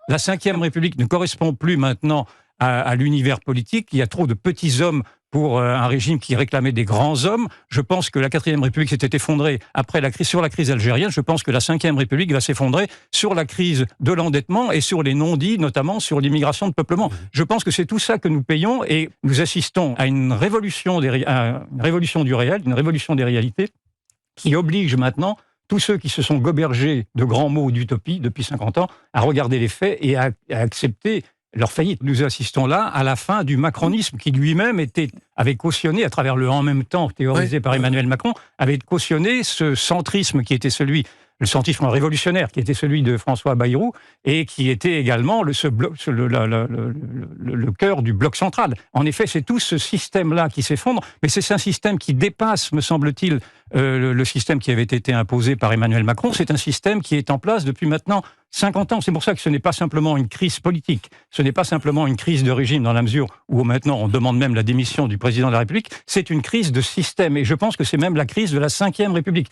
La Ve République ne correspond plus maintenant à l'univers politique. Il y a trop de petits hommes pour un régime qui réclamait des grands hommes. Je pense que la Quatrième République s'était effondrée sur la crise algérienne. Je pense que la Ve République va s'effondrer sur la crise de l'endettement et sur les non-dits, notamment sur l'immigration de peuplement. Je pense que c'est tout ça que nous payons et nous assistons à une révolution du réel, une révolution des réalités qui oblige maintenant tous ceux qui se sont gobergés de grands mots d'utopie depuis 50 ans à regarder les faits et à accepter leur faillite. Nous assistons là à la fin du macronisme qui lui-même avait cautionné, à travers le « en même temps » théorisé par Emmanuel Macron, avait cautionné ce centrisme qui était le centrisme révolutionnaire qui était celui de François Bayrou et qui était également le cœur du bloc central. En effet, c'est tout ce système-là qui s'effondre, mais c'est un système qui dépasse, me semble-t-il, le système qui avait été imposé par Emmanuel Macron. C'est un système qui est en place depuis maintenant 50 ans. C'est pour ça que ce n'est pas simplement une crise politique, ce n'est pas simplement une crise de régime dans la mesure où maintenant on demande même la démission du président de la République, c'est une crise de système et je pense que c'est même la crise de la Ve République.